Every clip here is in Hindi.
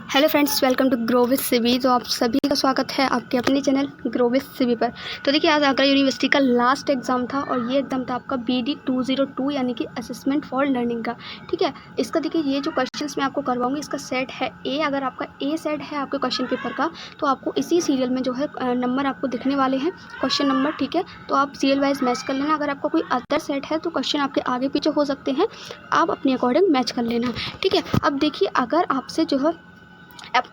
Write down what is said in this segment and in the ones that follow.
Hello friends, welcome to grow with Sibi. तो आप सभी का स्वागत है आपके अपने चैनल ग्रो विद सिबी पर। तो देखिए, आज आगरा यूनिवर्सिटी का लास्ट एग्ज़ाम था और ये एग्ज़ाम था आपका BD 202 यानी कि असेसमेंट फॉर लर्निंग का। ठीक है, इसका देखिए ये जो क्वेश्चंस मैं आपको करवाऊंगी इसका सेट है ए। अगर आपका ए सेट है आपके क्वेश्चन पेपर का तो आपको इसी सीरियल में जो है नंबर आपको दिखने वाले हैं, क्वेश्चन नंबर। ठीक है, तो आप सीरियल वाइज मैच कर लेना। अगर आपका कोई अदर सेट है तो क्वेश्चन आपके आगे पीछे हो सकते हैं, आप अपने अकॉर्डिंग मैच कर लेना। ठीक है, अब देखिए, अगर आपसे जो है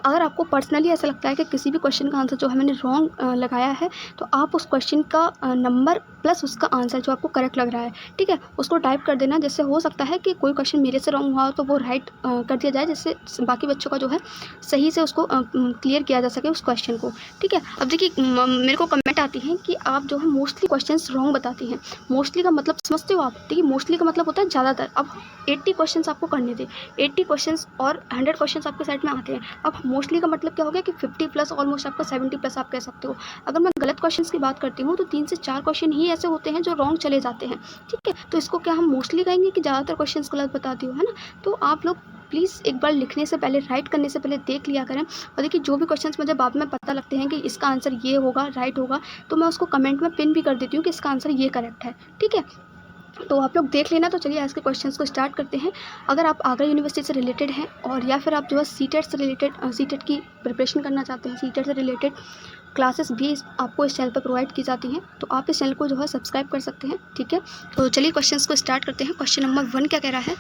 अगर आपको पर्सनली ऐसा लगता है कि किसी भी क्वेश्चन का आंसर जो है मैंने रॉन्ग लगाया है, तो आप उस क्वेश्चन का नंबर प्लस उसका आंसर जो आपको करेक्ट लग रहा है, ठीक है, उसको टाइप कर देना। जिससे हो सकता है कि कोई क्वेश्चन मेरे से रॉन्ग हुआ हो तो वो राइट कर दिया जाए, जिससे बाकी बच्चों का जो है सही से उसको क्लियर किया जा सके उस क्वेश्चन को। ठीक है, अब देखिए, मेरे को कमेंट आती है कि आप जो है मोस्टली क्वेश्चन रॉन्ग बताती हैं। मोस्टली का मतलब समझते हो आप? देखिए, मोस्टली का मतलब होता है ज़्यादातर। अब 80 क्वेश्चन आपको करने थे, 80 क्वेश्चन और 100 क्वेश्चन आपके सेट में आते हैं। अब मोस्टली का मतलब क्या हो गया कि 50 प्लस, ऑलमोस्ट आपका 70 प्लस आप कह सकते हो। अगर मैं गलत क्वेश्चंस की बात करती हूँ तो 3 से 4 क्वेश्चन ही ऐसे होते हैं जो रॉन्ग चले जाते हैं। ठीक है, तो इसको क्या हम मोस्टली कहेंगे कि ज़्यादातर क्वेश्चंस गलत बताती हो, है ना? तो आप लोग प्लीज़ एक बार लिखने से पहले, राइट करने से पहले देख लिया करें। और देखिए, जो भी क्वेश्चंस मुझे बाद में पता लगते हैं कि इसका आंसर ये होगा, राइट होगा, तो मैं उसको कमेंट में पिन भी कर देती हूँ कि इसका आंसर ये करेक्ट है। ठीक है, तो आप लोग देख लेना। तो चलिए आज के क्वेश्चंस को स्टार्ट करते हैं। अगर आप आगरा यूनिवर्सिटी से रिलेटेड हैं और या फिर आप जो है सीटेट से रिलेटेड, सीटेट की प्रिपरेशन करना चाहते हैं, सीटेट से रिलेटेड क्लासेस भी आपको इस चैनल पर प्रोवाइड की जाती हैं, तो आप इस चैनल को जो है सब्सक्राइब कर सकते हैं। ठीक है, तो चलिए क्वेश्चंस को स्टार्ट करते हैं। क्वेश्चन नंबर 1 क्या कह रहा है?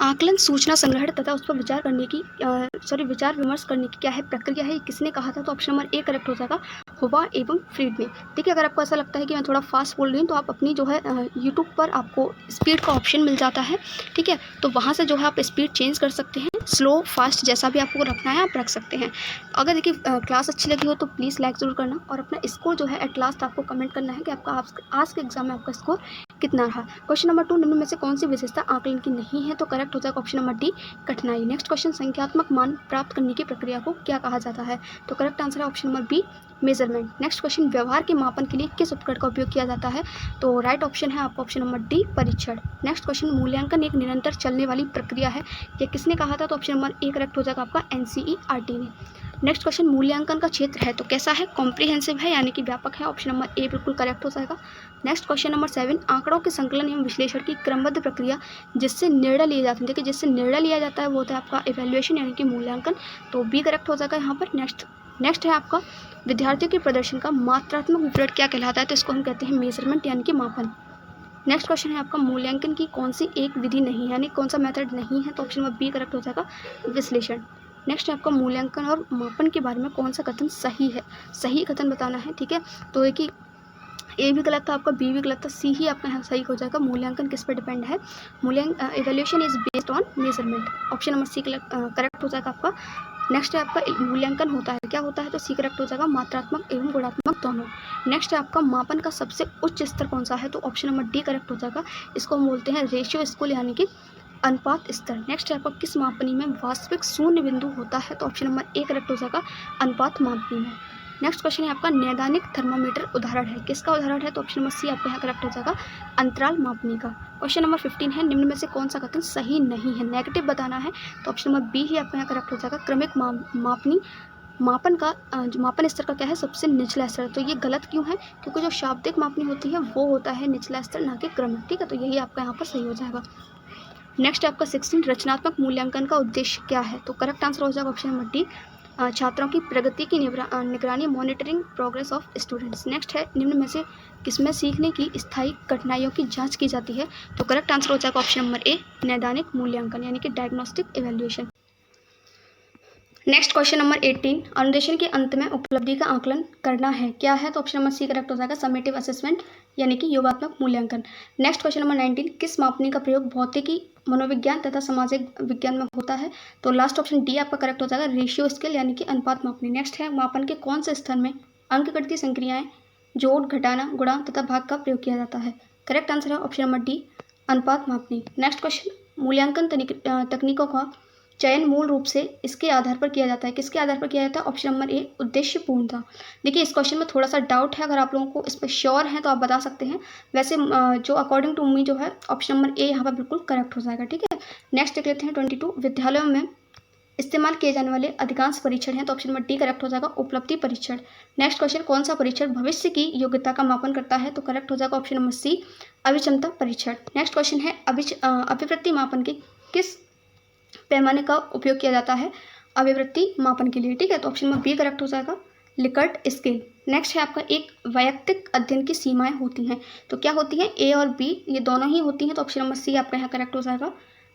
आकलन, सूचना संग्रहण तथा उस पर विचार करने की विचार विमर्श करने की क्या है प्रक्रिया है, ये किसने कहा था? तो ऑप्शन नंबर ए करेक्ट हो जाएगा, हुआ एवं फ्रीड में। देखिए, अगर आपको ऐसा लगता है कि मैं थोड़ा फास्ट बोल रही हूँ तो आप अपनी जो है यूट्यूब पर आपको स्पीड का ऑप्शन मिल जाता है। ठीक है, तो वहाँ से जो है आप स्पीड चेंज कर सकते हैं, स्लो फास्ट जैसा भी आपको रखना है आप रख सकते हैं। अगर देखिए क्लास अच्छी लगी हो तो प्लीज़ लाइक ज़रूर करना और अपना स्कोर जो है एट लास्ट आपको कमेंट करना है कि आपका आज के एग्जाम में आपका स्कोर कितना रहा। क्वेश्चन नंबर 2, निम्न में से कौन सी विशेषता आकलन की नहीं है? तो करेक्ट हो जाएगा ऑप्शन नंबर डी, कठिनाई। नेक्स्ट क्वेश्चन, संख्यात्मक मान प्राप्त करने की प्रक्रिया को क्या कहा जाता है? तो करेक्ट आंसर है option number B, measurement. Next question, व्यवहार के मापन के लिए किस उपकरण का उपयोग किया जाता है? तो राइट ऑप्शन है आपका ऑप्शन नंबर डी, परीक्षण। नेक्स्ट क्वेश्चन, मूल्यांकन एक निरंतर चलने वाली प्रक्रिया है, यह किसने कहा था? तो ऑप्शन नंबर ए करेक्ट हो जाएगा आपका, NCERT ने। नेक्स्ट क्वेश्चन, मूल्यांकन का क्षेत्र है तो कैसा है? कॉम्प्रिहेंसिव है यानी कि व्यापक है, ऑप्शन नंबर ए बिल्कुल करेक्ट हो जाएगा। नेक्स्ट क्वेश्चन नंबर 7, आंकड़ों के संकलन एवं विश्लेषण की क्रमबद्ध प्रक्रिया जिससे निर्णय लिए जाते हैं। देखिए, जिससे निर्णय लिया जाता है वो होता है आपका इवैल्यूएशन यानी कि मूल्यांकन, तो बी करेक्ट हो जाएगा यहाँ पर। नेक्स्ट है आपका, विद्यार्थियों के प्रदर्शन का मात्रात्मक विवरण क्या कहलाता है? तो इसको हम कहते हैं मेजरमेंट यानी कि मापन। नेक्स्ट क्वेश्चन है आपका, मूल्यांकन की कौन सी एक विधि नहीं है यानी कौन सा मेथड नहीं है? तो ऑप्शन नंबर बी करेक्ट हो जाएगा, विश्लेषण। नेक्स्ट है आपका, मूल्यांकन और मापन के बारे में कौन सा कथन सही है? सही कथन बताना है। ठीक है, तो एक ही ए भी गलत था आपका, बी भी गलत था, सी ही आपका यहाँ सही हो जाएगा। मूल्यांकन किस पर डिपेंड है? Evaluation is based on measurement, option number C correct हो जाएगा आपका। नेक्स्ट है आपका, मूल्यांकन होता है क्या होता है? तो सी करेक्ट हो जाएगा, मात्रात्मक एवं गुणात्मक दोनों। नेक्स्ट है आपका, मापन का सबसे उच्च स्तर कौन सा है? तो ऑप्शन नंबर डी करेक्ट हो जाएगा, इसको हम बोलते हैं रेशियो स्केल यानी कि अनुपात स्तर। नेक्स्ट है आपका, किस मापनी में वास्तविक शून्य बिंदु होता है? तो ऑप्शन नंबर ए करेक्ट हो जाएगा, अनुपात मापनी में। नेक्स्ट क्वेश्चन है आपका, नैदानिक थर्मामीटर उदाहरण है, किसका उदाहरण है? तो ऑप्शन नंबर सी आपका यहाँ करेक्ट हो जाएगा, अंतराल मापनी का। क्वेश्चन नंबर 15 है, निम्न में से कौन सा कथन सही नहीं है? नेगेटिव बताना है, तो ऑप्शन नंबर बी ही आपका यहाँ करेक्ट हो जाएगा, क्रमिक मापनी मापन का जो मापन स्तर का क्या है? सबसे निचला स्तर। तो ये गलत क्यों है? क्योंकि जो शाब्दिक मापनी होती है वो होता है निचला स्तर, ना कि क्रमिक। ठीक है, तो यही आपका यहाँ पर सही हो जाएगा। नेक्स्ट आपका 16, रचनात्मक मूल्यांकन का उद्देश्य क्या है? तो करेक्ट आंसर हो जाएगा ऑप्शन नंबर डी, छात्रों की प्रगति की निगरानी, monitoring progress of students. Next है, निम्न में से किसमें सीखने की स्थायी कठिनाइयों की जांच की जाती है? तो करेक्ट आंसर हो जाएगा ऑप्शन नंबर ए, नैदानिक मूल्यांकन यानी कि diagnostic evaluation. Next question number 18, अनुदेशन के अंत में उपलब्धि का आकलन करना है, क्या है? तो ऑप्शन नंबर सी करेक्ट हो जाएगा, समेटिव असेसमेंट यानी कि योगात्मक मूल्यांकन। नेक्स्ट क्वेश्चन नंबर 19, किस मापनी का प्रयोग भौतिकी, मनोविज्ञान तथा सामाजिक विज्ञान में होता है? तो लास्ट ऑप्शन डी आपका करेक्ट हो जाएगा, रेशियो स्केल यानी कि अनुपात मापनी। नेक्स्ट है, मापन के कौन से स्तर में अंकगणितीय संक्रियाएं, जोड़, घटाना, गुणा तथा भाग का प्रयोग किया जाता है? करेक्ट आंसर है ऑप्शन नंबर डी, अनुपात मापनी। नेक्स्ट क्वेश्चन, मूल्यांकन तकनीकों का चयन मूल रूप से इसके आधार पर किया जाता है, किसके आधार पर किया जाता है? ऑप्शन नंबर ए, उद्देश्यपूर्णता। देखिए, इस क्वेश्चन में थोड़ा सा डाउट है, अगर आप लोगों को इस पर श्योर है तो आप बता सकते हैं। वैसे जो अकॉर्डिंग टू मी जो है ऑप्शन नंबर ए यहाँ पर बिल्कुल करेक्ट हो जाएगा। ठीक है, नेक्स्ट देख लेते हैं 22, विद्यालयों में इस्तेमाल किए जाने वाले अधिकांश परीक्षण हैं, तो ऑप्शन नंबर डी करेक्ट हो जाएगा उपलब्धि परीक्षण। नेक्स्ट क्वेश्चन, कौन सा परीक्षण भविष्य की योग्यता का मापन करता है, तो करेक्ट हो जाएगा ऑप्शन नंबर सी अभिक्षमता परीक्षण। नेक्स्ट क्वेश्चन है अभिवृत्ति मापन के किस पैमाने का उपयोग किया जाता है अभिवृत्ति मापन के लिए, ठीक है, तो ऑप्शन नंबर बी करेक्ट हो जाएगा लिकर्ट स्केल। नेक्स्ट है आपका एक वैयक्तिक अध्ययन की सीमाएं होती हैं, तो क्या होती हैं, ए और बी ये दोनों ही होती हैं, तो ऑप्शन नंबर सी आपका यहाँ करेक्ट हो जाएगा।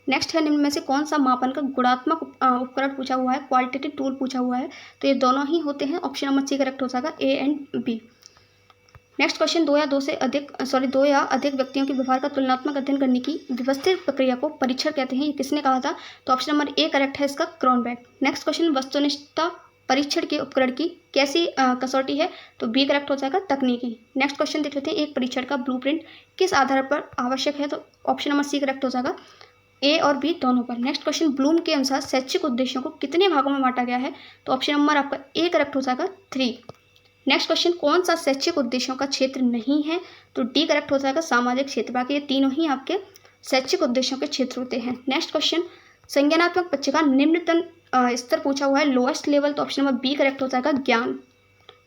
नेक्स्ट है निम्न में से कौन सा मापन का गुणात्मक उपकरण पूछा हुआ है, क्वालिटेटिव टूल पूछा हुआ है, तो ये दोनों ही होते हैं, ऑप्शन नंबर सी करेक्ट हो जाएगा A and B. Next question, दो या अधिक व्यक्तियों के व्यवहार का तुलनात्मक अध्ययन करने की व्यवस्थित प्रक्रिया को परीक्षण कहते हैं, ये किसने कहा था, तो ऑप्शन नंबर ए करेक्ट है इसका क्रॉनबेक। नेक्स्ट क्वेश्चन, वस्तुनिष्ठता परीक्षण के उपकरण की कैसी कसौटी है, तो बी करेक्ट हो जाएगा तकनीकी। नेक्स्ट क्वेश्चन देख लेते हैं, एक परीक्षण का ब्लूप्रिंट किस आधार पर आवश्यक है, तो ऑप्शन नंबर सी करेक्ट हो जाएगा ए और बी दोनों पर। नेक्स्ट क्वेश्चन, ब्लूम के अनुसार शैक्षिक उद्देश्यों को कितने भागों में बांटा गया है, तो ऑप्शन नंबर आपका ए करेक्ट हो जाएगा 3। नेक्स्ट क्वेश्चन, कौन सा शैक्षिक उद्देश्यों का क्षेत्र नहीं है, तो डी करेक्ट हो जाएगा सामाजिक क्षेत्र। बाकी ये तीनों ही आपके शैक्षिक उद्देश्यों के क्षेत्र होते हैं। नेक्स्ट क्वेश्चन, संज्ञानात्मक पक्ष का निम्नतम स्तर पूछा हुआ है, लोएस्ट लेवल, तो ऑप्शन नंबर बी करेक्ट हो जाएगा ज्ञान।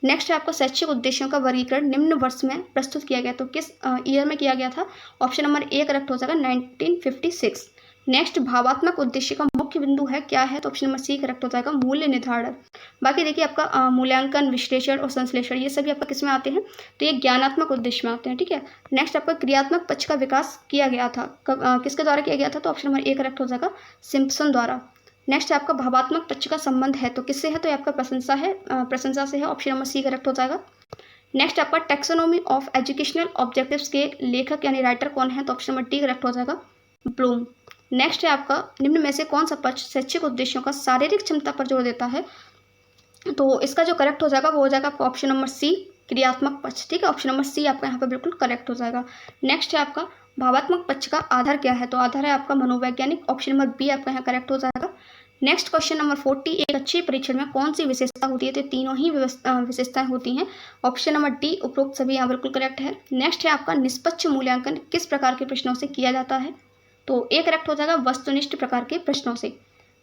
नेक्स्ट है आपका शैक्षिक उद्देश्यों का वर्गीकरण निम्न वर्ष में प्रस्तुत किया गया, तो किस ईयर में किया गया था, ऑप्शन नंबर ए करेक्ट हो जाएगा 1956। नेक्स्ट, भावात्मक उद्देश्य का मुख्य बिंदु है क्या है, तो ऑप्शन नंबर सी करेक्ट हो जाएगा मूल्य निर्धारण। बाकी देखिए आपका मूल्यांकन, विश्लेषण और संश्लेषण ये सभी आपका किस में आते हैं, तो ये ज्ञानात्मक उद्देश्य में आते हैं, ठीक है। नेक्स्ट आपका क्रियात्मक पक्ष का विकास किया गया था, किसके द्वारा किया गया था, तो ऑप्शन नंबर ए करेक्ट हो जाएगा सिम्पसन द्वारा। नेक्स्ट आपका भावात्मक पक्ष का संबंध है तो किससे है, तो ये आपका प्रशंसा है, प्रशंसा से है, ऑप्शन नंबर सी करेक्ट हो जाएगा। नेक्स्ट आपका टैक्सोनॉमी ऑफ एजुकेशनल ऑब्जेक्टिव्स के लेखक यानी राइटर कौन है, तो ऑप्शन नंबर डी करेक्ट हो जाएगा ब्लूम। नेक्स्ट है आपका निम्न में से कौन सा पक्ष शैक्षिक उद्देश्यों का शारीरिक क्षमता पर जोर देता है, तो इसका जो करेक्ट हो जाएगा वो हो जाएगा आपका ऑप्शन नंबर सी क्रियात्मक पक्ष, ठीक है, ऑप्शन नंबर सी आपका यहाँ पे बिल्कुल करेक्ट हो जाएगा। नेक्स्ट है आपका भावात्मक पक्ष का आधार क्या है, तो आधार है आपका मनोवैज्ञानिक, ऑप्शन नंबर बी आपका यहाँ करेक्ट हो जाएगा। नेक्स्ट क्वेश्चन नंबर 40, एक अच्छे परीक्षण में कौन सी विशेषता होती है, तो तीनों ही विशेषताएं होती हैं, ऑप्शन नंबर डी उपरोक्त सभी यहाँ बिल्कुल करेक्ट है। नेक्स्ट है आपका निष्पक्ष मूल्यांकन किस प्रकार के प्रश्नों से किया जाता है, तो ए करेक्ट हो जाएगा वस्तुनिष्ठ प्रकार के प्रश्नों से।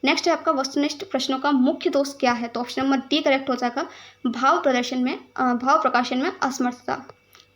नेक्स्ट है आपका वस्तुनिष्ठ प्रश्नों का मुख्य दोष क्या है, तो ऑप्शन नंबर डी करेक्ट हो जाएगा भाव प्रकाशन में असमर्थता।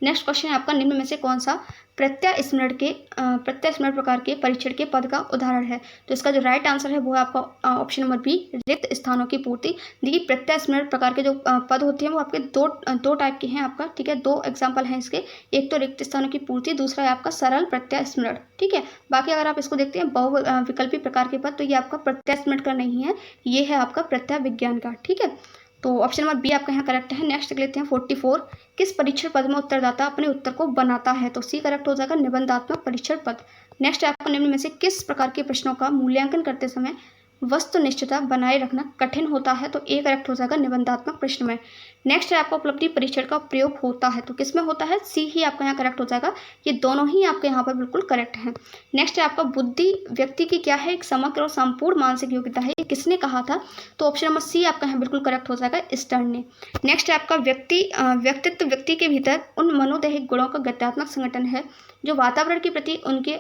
नेक्स्ट क्वेश्चन है आपका निम्न में से कौन सा प्रत्यास्मरण प्रकार के परीक्षण के पद का उदाहरण है, तो इसका जो राइट आंसर है वो है आपका ऑप्शन नंबर बी रिक्त स्थानों की पूर्ति। देखिए प्रत्यास्मरण प्रकार के जो पद होते हैं वो आपके दो टाइप के हैं आपका, ठीक है, दो एग्जाम्पल हैं इसके, एक तो रिक्त स्थानों की पूर्ति, दूसरा है आपका सरल प्रत्यास्मरण, ठीक है। बाकी अगर आप इसको देखते हैं बहुविकल्पी प्रकार के पद, तो ये आपका प्रत्यास्मरण का नहीं है, ये है आपका प्रत्याविज्ञान का, ठीक है, तो ऑप्शन नंबर बी आपका यहाँ करेक्ट है। नेक्स्ट देख लेते हैं 44, किस परीक्षण पद में उत्तरदाता अपने उत्तर को बनाता है, तो सी करेक्ट हो जाएगा निबंधात्मक परीक्षण पद। नेक्स्ट आपको निम्न में से किस प्रकार के प्रश्नों का मूल्यांकन करते समय वस्तुनिष्ठता बनाए रखना कठिन होता है, तो ए करेक्ट हो जाएगा निबंधात्मक प्रश्न में। नेक्स्ट है आपका उपलब्धि परीक्षण का प्रयोग होता है, तो किस में होता है, सी ही आपका यहाँ करेक्ट हो जाएगा, ये दोनों ही आपके यहाँ पर बिल्कुल करेक्ट हैं। नेक्स्ट है आपका बुद्धि व्यक्ति की क्या है, एक समग्र और संपूर्ण मानसिक योग्यता है, ये किसने कहा था, तो ऑप्शन नंबर सी आपका यहाँ बिल्कुल करेक्ट हो जाएगा स्टर्न ने। नेक्स्ट है आपका व्यक्तित्व व्यक्ति के भीतर उन मनोदैहिक गुणों का गत्यात्मक संगठन है जो वातावरण के प्रति उनके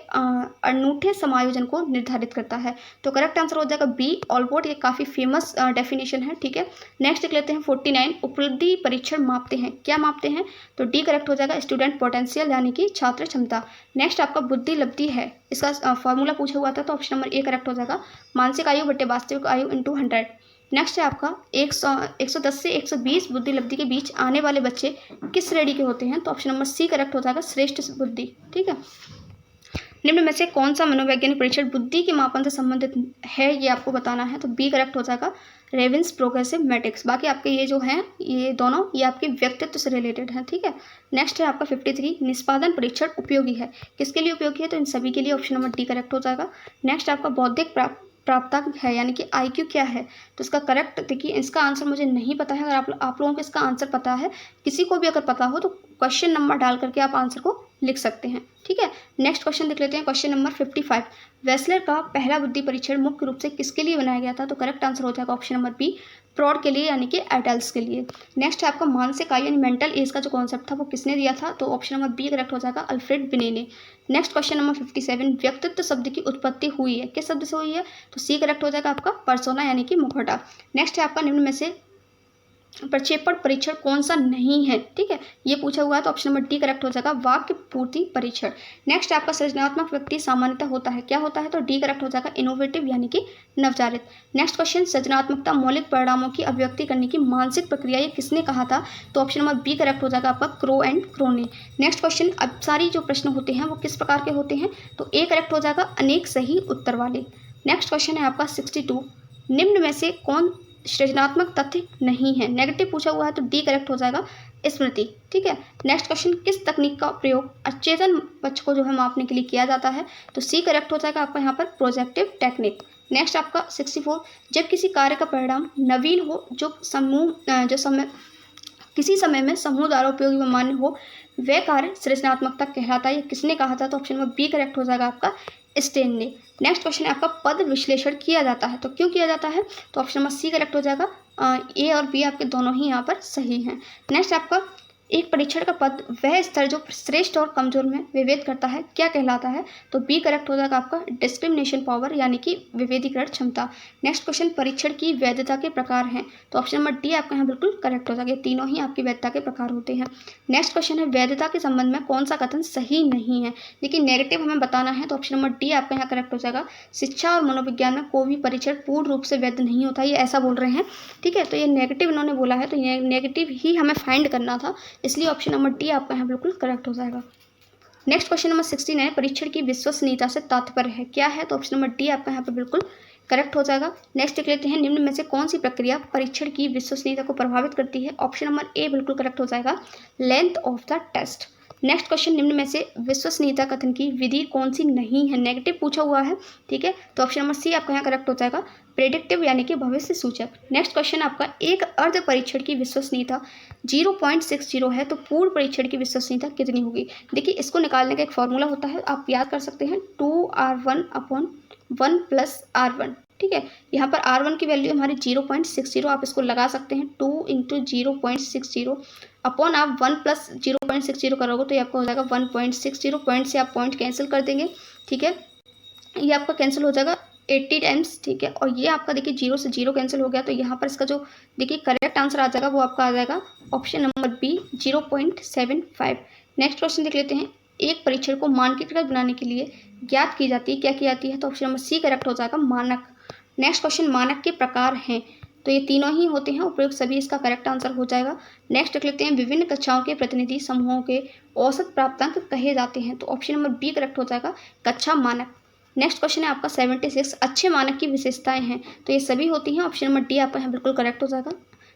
अनूठे समायोजन को निर्धारित करता है, तो करेक्ट आंसर हो जाएगा बी ऑलपोर्ट, ये काफ़ी फेमस डेफिनेशन है, ठीक है। नेक्स्ट देख लेते हैं 49, उपलब्धि परीक्षण मापते हैं, क्या मापते हैं, तो डी करेक्ट हो जाएगा स्टूडेंट पोटेंशियल यानी कि छात्र क्षमता। नेक्स्ट आपका बुद्धि लब्धि है, इसका फॉर्मूला पूछा हुआ था, तो ऑप्शन नंबर ए करेक्ट हो जाएगा मानसिक आयु बटे वास्तविक आयु इंटू 100। नेक्स्ट है आपका 110 से 120 बुद्धि लब्धि के बीच आने वाले बच्चे किस श्रेणी के होते हैं, तो ऑप्शन नंबर सी करेक्ट हो जाएगा श्रेष्ठ बुद्धि, ठीक है। निम्न में से कौन सा मनोवैज्ञानिक परीक्षण बुद्धि के मापन से संबंधित है, ये आपको बताना है, तो बी करेक्ट हो जाएगा रेवेंस प्रोग्रेसिव मैट्रिक्स। बाकी आपके ये जो हैं ये दोनों ये आपके व्यक्तित्व से रिलेटेड हैं, ठीक है। नेक्स्ट है आपका 53, निष्पादन परीक्षण उपयोगी है, किसके लिए उपयोगी है, तो इन सभी के लिए, ऑप्शन नंबर डी करेक्ट हो जाएगा। नेक्स्ट आपका बौद्धिक प्राप्तांक है यानी कि IQ क्या है, तो इसका करेक्ट देखिए, इसका आंसर मुझे नहीं पता है, अगर आप लोगों को इसका आंसर पता है, किसी को भी अगर पता हो तो क्वेश्चन नंबर डाल करके आप आंसर को लिख सकते हैं। ठीक है, नेक्स्ट क्वेश्चन देख लेते हैं। क्वेश्चन नंबर 55, वेसलर का पहला बुद्धि परीक्षण मुख्य रूप से किसके लिए बनाया गया था? तो करेक्ट आंसर हो जाएगा ऑप्शन नंबर बी, प्रौढ़ के लिए यानी कि एडल्ट्स के लिए। नेक्स्ट है आपका मानसिक आयु यानी मेंटल एज का जो कॉन्सेप्ट था वो किसने दिया था? तो ऑप्शन नंबर बी करेक्ट हो जाएगा, अल्फ्रेड बिने ने। नेक्स्ट क्वेश्चन नंबर 57, व्यक्तित्व शब्द की उत्पत्ति हुई है, किस शब्द से हुई है? तो सी करेक्ट हो जाएगा आपका, पर्सोना यानी कि मुखौटा। नेक्स्ट है आपका निम्न में से प्रक्षेपण परीक्षण कौन सा नहीं है? ठीक है, ये पूछा हुआ है तो ऑप्शन नंबर डी करेक्ट हो जाएगा, वाक्य पूर्ति परीक्षण। नेक्स्ट आपका सृजनात्मक व्यक्ति सामान्यतः होता है, क्या होता है? तो डी करेक्ट हो जाएगा, इनोवेटिव यानी कि नवचारित। नेक्स्ट क्वेश्चन, सृजनात्मकता मौलिक परिणामों की अभिव्यक्ति करने की मानसिक प्रक्रिया, ये किसने कहा था? तो ऑप्शन नंबर बी करेक्ट हो जाएगा आपका, क्रो एंड क्रो ने। नेक्स्ट क्वेश्चन, अब सारी जो प्रश्न होते हैं वो किस प्रकार के होते हैं? तो ए करेक्ट हो जाएगा, अनेक सही उत्तर वाले। नेक्स्ट क्वेश्चन है आपका 62, निम्न में से कौन सृजनात्मक तथ्य नहीं है? नेगेटिव पूछा हुआ है तो डी करेक्ट हो जाएगा, स्मृति। ठीक है, नेक्स्ट क्वेश्चन, किस तकनीक का प्रयोग अचेतन पक्ष को जो है मापने के लिए किया जाता है? तो सी करेक्ट हो जाएगा आपका यहाँ पर, प्रोजेक्टिव टेक्निक। नेक्स्ट आपका 64, जब किसी कार्य का परिणाम नवीन हो जो किसी समय में समूह द्वारा उपयोगी व मान्य हो, वह कार्य सृजनात्मकता कहलाता है, ये किसने कहा था? तो ऑप्शन नंबर बी करेक्ट हो जाएगा आपका, स्टेन ने। नेक्स्ट क्वेश्चन है आपका, पद विश्लेषण किया जाता है तो क्यों किया जाता है? तो ऑप्शन नंबर सी करेक्ट हो जाएगा, ए और बी आपके दोनों ही यहाँ पर सही हैं। नेक्स्ट आपका, एक परीक्षण का पद वह स्तर जो श्रेष्ठ और कमजोर में विभेद करता है, क्या कहलाता है? तो बी करेक्ट हो जाएगा आपका, डिस्क्रिमिनेशन पावर यानी कि विभेदीकरण क्षमता। नेक्स्ट क्वेश्चन, परीक्षण की वैधता के प्रकार हैं, तो ऑप्शन नंबर डी आपका यहाँ बिल्कुल करेक्ट हो जाएगा, तीनों ही आपकी वैधता के प्रकार होते हैं। नेक्स्ट क्वेश्चन है, वैधता के संबंध में कौन सा कथन सही नहीं है? देखिए नेगेटिव हमें बताना है तो ऑप्शन नंबर डी आपका यहाँ करेक्ट हो जाएगा, शिक्षा और मनोविज्ञान में कोई भी परीक्षण पूर्ण रूप से वैध नहीं होता, ये ऐसा बोल रहे हैं। ठीक है, तो ये नेगेटिव इन्होंने बोला है तो ये नेगेटिव ही हमें फाइंड करना था, इसलिए ऑप्शन नंबर डी आपका यहाँ बिल्कुल करेक्ट हो जाएगा। नेक्स्ट क्वेश्चन नंबर 69, परीक्षण की विश्वसनीयता से तात्पर्य है, क्या है? तो ऑप्शन नंबर डी आपका यहाँ पे बिल्कुल करेक्ट हो जाएगा। नेक्स्ट देख लेते हैं, निम्न में से कौन सी प्रक्रिया परीक्षण की विश्वसनीयता को प्रभावित करती है? ऑप्शन नंबर ए बिल्कुल करेक्ट हो जाएगा, length of the test. Next question, निम्न में से विश्वसनीयता कथन की विधि कौन सी नहीं है? नेगेटिव पूछा हुआ है। ठीक है, तो ऑप्शन नंबर सी आपका यहाँ करेक्ट हो जाएगा, प्रेडिक्टिव यानी कि भविष्य सूचक। नेक्स्ट क्वेश्चन आपका, एक अर्ध परीक्षण की विश्वसनीयता 0.60 है तो पूर्ण परीक्षण की विश्वसनीयता कितनी होगी? देखिए इसको निकालने का एक फॉर्मूला होता है, आप याद कर सकते हैं, 2r1/1 + r1। ठीक है, यहाँ पर r1 की वैल्यू हमारी 0.60, आप इसको लगा सकते हैं, 2 × 0.60 अपॉन आप 1 + 0.60 करोगे तो ये आपका हो जाएगा 1.60, पॉइंट से आप पॉइंट कैंसिल कर देंगे। ठीक है, ये आपका कैंसिल हो जाएगा 80 टाइम्स। ठीक है, और ये आपका देखिए 0 से 0 कैंसिल हो गया तो यहाँ पर इसका जो देखिए करेक्ट आंसर आ जाएगा वो आपका आ जाएगा option number B, 0.75। Next question देख लेते हैं, एक परीक्षण को मानकीकृत बनाने के लिए ज्ञात की जाती है, क्या की जाती है? तो ऑप्शन नंबर सी करेक्ट हो जाएगा, मानक। नेक्स्ट क्वेश्चन, मानक के प्रकार हैं तो ये तीनों ही होते हैं, उपयुक्त सभी इसका करेक्ट आंसर हो जाएगा। नेक्स्ट देख लेते हैं, विभिन्न कक्षाओं के प्रतिनिधि समूहों के औसत प्राप्तांक कहे जाते हैं, तो ऑप्शन नंबर बी करेक्ट हो जाएगा, कक्षा मानक। नेक्स्ट क्वेश्चन है आपका 76, अच्छे मानक की विशेषताएं हैं तो ये सभी होती हैं, ऑप्शन नंबर डी आपका यहाँ बिल्कुल करेक्ट हो जाएगा।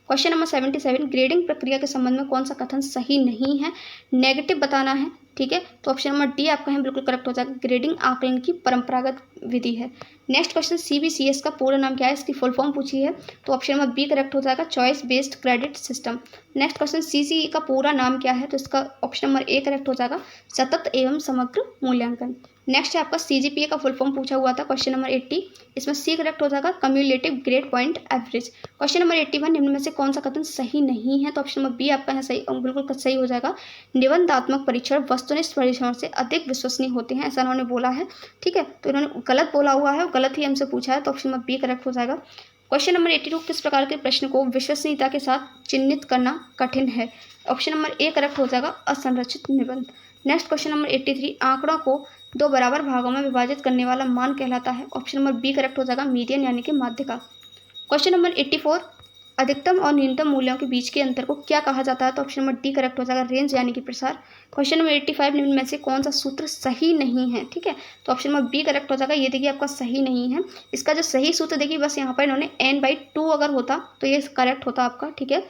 क्वेश्चन नंबर 77, ग्रेडिंग प्रक्रिया के संबंध में कौन सा कथन सही नहीं है? नेगेटिव बताना है। ठीक है, तो ऑप्शन नंबर डी आपका यहाँ बिल्कुल करेक्ट हो जाएगा, ग्रेडिंग आकलन की परंपरागत विधि है। नेक्स्ट क्वेश्चन, CBCS का पूरा नाम क्या है? इसकी फुल फॉर्म पूछी है तो ऑप्शन नंबर बी करेक्ट हो जाएगा, choice based credit system. Next question, CCE का पूरा नाम क्या है? तो इसका ऑप्शन नंबर ए करेक्ट हो जाएगा, सतत एवं समग्र मूल्यांकन। नेक्स्ट है आपका CGPA का फुल फॉर्म पूछा हुआ था, क्वेश्चन नंबर 80, इसमें सी करेक्ट हो जाएगा, cumulative grade point average. Question number 81, निम्न में से कौन सा कथन सही नहीं है? तो ऑप्शन नंबर बी आपका यहाँ सही बिल्कुल सही हो जाएगा, निबंधात्मक परीक्षण वस्तुनिष्ठ परीक्षण से अधिक विश्वसनीय होते हैं, ऐसा उन्होंने बोला है। ठीक है, तो इन्होंने गलत बोला हुआ है और गलत ही हमसे पूछा है तो ऑप्शन नंबर बी करेक्ट हो जाएगा। क्वेश्चन नंबर 82, किस प्रकार के प्रश्न को विश्वसनीयता के साथ चिन्हित करना कठिन है? ऑप्शन नंबर ए करेक्ट हो जाएगा, असंरचित निबंध। नेक्स्ट क्वेश्चन नंबर 83, आंकड़ों को दो बराबर भागों में विभाजित करने वाला मान कहलाता है, ऑप्शन नंबर बी करेक्ट हो जाएगा, मीडियन यानी कि माध्यिका। क्वेश्चन नंबर 84, अधिकतम और न्यूनतम मूल्यों के बीच के अंतर को क्या कहा जाता है? तो ऑप्शन नंबर डी करेक्ट हो जाएगा, रेंज यानी कि प्रसार। क्वेश्चन नंबर 85, निम्न में से कौन सा सूत्र सही नहीं है? ठीक है, तो ऑप्शन नंबर बी करेक्ट हो जाएगा, ये देखिए आपका सही नहीं है। इसका जो सही सूत्र देखिए बस यहाँ पर इन्होंने n/2 अगर होता तो ये करेक्ट होता आपका। ठीक है,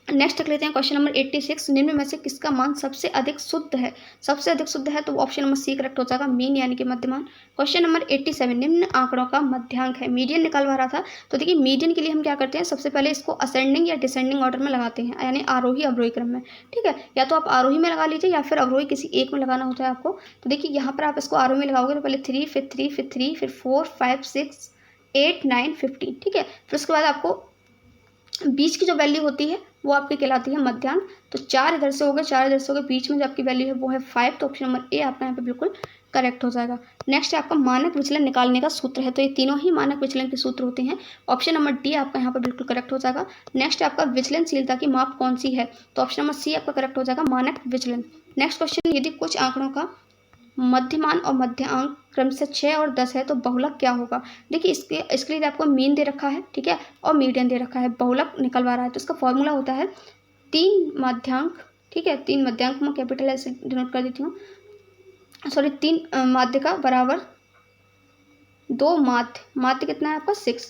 नेक्स्ट देख लेते हैं क्वेश्चन नंबर 86, निम्न में से किसका मान सबसे अधिक शुद्ध है? सबसे अधिक शुद्ध है तो ऑप्शन नंबर सी करेक्ट हो जाएगा, मीन यानी कि मध्यमान। क्वेश्चन नंबर 87, निम्न आंकड़ों का मध्यांक है। मीडियन निकालवा रहा था, तो देखिए मीडियन के लिए हम क्या करते हैं, सबसे पहले इसको असेंडिंग या डिसेंडिंग ऑर्डर में लगाते हैं, यानी आरोही अवरोही क्रम में। ठीक है, या तो आप आरोही में लगा लीजिए या फिर अवरोही किसी एक में लगाना होता है आपको। तो देखिए यहाँ पर आप इसको आरोही में लगाओगे तो पहले 3, फिर 3, फिर 3, फिर 4, 5, 6, 8, 9, 15। ठीक है, फिर उसके बाद आपको बीच की जो वैल्यू होती है वो आपकी कहलाती है मध्यांक। तो 4 इधर से हो गए, 4 इधर से हो गए, बीच में जो आपकी वैल्यू है वो है 5। तो ऑप्शन नंबर ए आपका यहाँ पे बिल्कुल करेक्ट हो जाएगा। नेक्स्ट है आपका मानक विचलन निकालने का सूत्र है, तो ये तीनों ही मानक विचलन के सूत्र होते हैं। ऑप्शन नंबर डी आपका यहाँ पर बिल्कुल करेक्ट हो जाएगा। नेक्स्ट आपका विचलनशीलता की माप कौन सी है, तो ऑप्शन नंबर सी आपका करेक्ट हो जाएगा, मानक विचलन। नेक्स्ट क्वेश्चन, यदि कुछ आंकड़ों का मध्यमान और मध्यांक क्रम से 6 और 10 है तो बहुलक क्या होगा? देखिए इसके लिए आपको मीन दे रखा है, ठीक है, और मीडियन दे रखा है, बहुलक निकलवा रहा है। तो इसका फॉर्मूला होता है 3 मध्यांक, ठीक है, 3 मध्यांक मैं कैपिटल ऐसे डिनोट कर देती हूँ, सॉरी 3 माध्यिका बराबर 2 माध्य कितना है आपका 6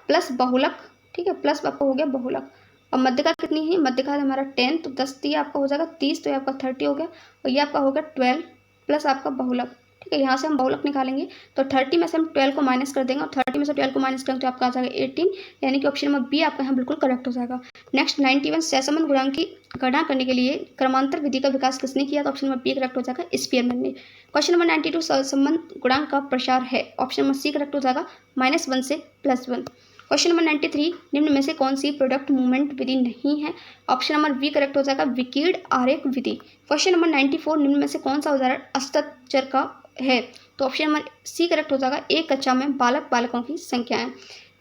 प्लस बहुलक, ठीक है, प्लस आपका हो गया बहुलक। और मध्यिका कितनी है, मध्यिका हमारा 10, तो 10 दिया आपका हो जाएगा 30, तो ये आपका 30 हो गया, और ये आपका हो गया 12 प्लस आपका बहुलक। ठीक है, यहाँ से हम बहुलक निकालेंगे तो 30 में से हम 12 को माइनस कर देंगे, और 30 में से 12 को माइनस करेंगे तो आपका आ जाएगा 18, यानी कि ऑप्शन नंबर बी आपका यहाँ बिल्कुल करेक्ट हो जाएगा। नेक्स्ट 91, सहसंबंध गुणांक की गणना करने के लिए क्रमांतर विधि का विकास किसने किया, तो ऑप्शन नंबर बी करेक्ट हो जाएगा, स्पीयरमैन ने। क्वेश्चन नंबर 92, सहसंबंध गुणांक का प्रसार है, ऑप्शन नंबर सी करेक्ट हो जाएगा, -1 से +1। क्वेश्चन नंबर 93, निम्न में से कौन सी प्रोडक्ट मूवमेंट विधि नहीं है, ऑप्शन नंबर बी करेक्ट हो जाएगा, विकीर्ण आरेख विधि। क्वेश्चन नंबर 94, निम्न में से कौन सा उदाहरण असतत चर का है, तो ऑप्शन नंबर सी करेक्ट हो जाएगा, एक कक्षा में बालक बालकों की संख्याएं।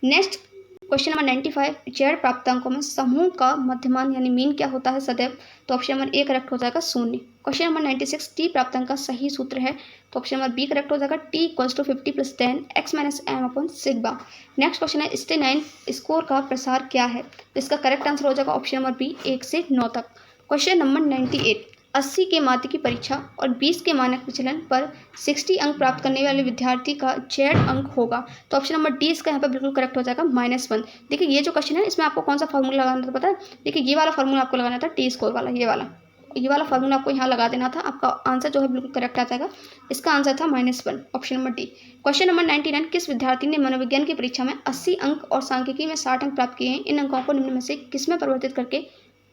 नेक्स्ट क्वेश्चन नंबर 95, जड़ प्राप्तांकों में समूह का मध्यमान यानी मीन क्या होता है सदैव, तो ऑप्शन नंबर ए करेक्ट हो जाएगा 0। क्वेश्चन नंबर 96, टी प्राप्तांक का सही सूत्र है, तो ऑप्शन नंबर बी करेक्ट हो जाएगा, T = 50 + 10 x - m/σ। Next question है, स्टेनाइन स्कोर का प्रसार क्या है, तो इसका करेक्ट आंसर हो जाएगा ऑप्शन नंबर बी 1 से 9 तक। क्वेश्चन नंबर 98, 80 के माध्य की परीक्षा और 20 के मानक विचलन पर 60 अंक प्राप्त करने वाले विद्यार्थी का जेड अंक होगा, तो ऑप्शन नंबर डी इसका यहाँ पर बिल्कुल करेक्ट हो जाएगा, -1। देखिए ये जो क्वेश्चन है इसमें आपको कौन सा फॉर्मूला लगाना था पता है, देखिए ये वाला फॉर्मूला आपको लगाना था, टी स्कोर वाला, ये वाला फॉर्मूला आपको यहाँ लगा देना था, आपका आंसर जो है बिल्कुल करेक्ट आ जाएगा। इसका आंसर था -1, option number D. Question number 99, किस विद्यार्थी ने मनोविज्ञान की परीक्षा में 80 अंक और सांख्यिकी में 60 अंक प्राप्त किए हैं, इन अंकों को निम्न में से किस में परिवर्तित करके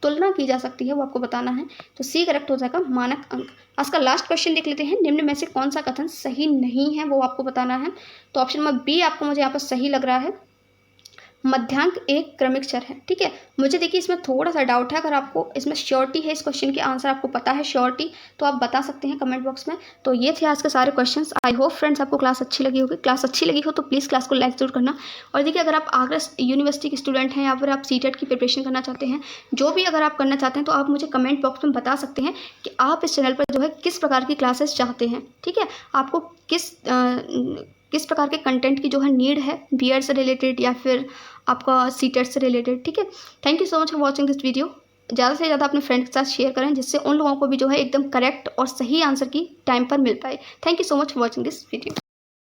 तुलना की जा सकती है वो आपको बताना है, तो सी करेक्ट हो जाएगा, मानक अंक। आज का लास्ट क्वेश्चन देख लेते हैं, निम्न में से कौन सा कथन सही नहीं है वो आपको बताना है, तो ऑप्शन नंबर बी आपको मुझे यहाँ पर सही लग रहा है, मध्यांक एक क्रमिक चर है। ठीक है, मुझे देखिए इसमें थोड़ा सा डाउट है, अगर आपको इसमें श्योरिटी है, इस क्वेश्चन के आंसर आपको पता है श्योरिटी, तो आप बता सकते हैं कमेंट बॉक्स में। तो ये थे आज के सारे क्वेश्चंस। आई होप फ्रेंड्स आपको क्लास अच्छी लगी होगी। क्लास अच्छी लगी हो तो प्लीज़ क्लास को लाइक जरूर करना। और देखिए अगर आप आगरा यूनिवर्सिटी के स्टूडेंट हैं या फिर आप सीटेट की प्रिपरेशन करना चाहते हैं, जो भी अगर आप करना चाहते हैं, तो आप मुझे कमेंट बॉक्स में बता सकते हैं कि आप इस चैनल पर जो है किस प्रकार की क्लासेस चाहते हैं। ठीक है, आपको किस प्रकार के कंटेंट की जो है नीड है, बीएड से रिलेटेड या फिर आपका सीटेट से रिलेटेड। ठीक है, thank you so much for watching this video. ज़्यादा से ज़्यादा अपने फ्रेंड्स के साथ शेयर करें, जिससे उन लोगों को भी जो है एकदम करेक्ट और सही आंसर की टाइम पर मिल पाए। Thank you so much for watching this video.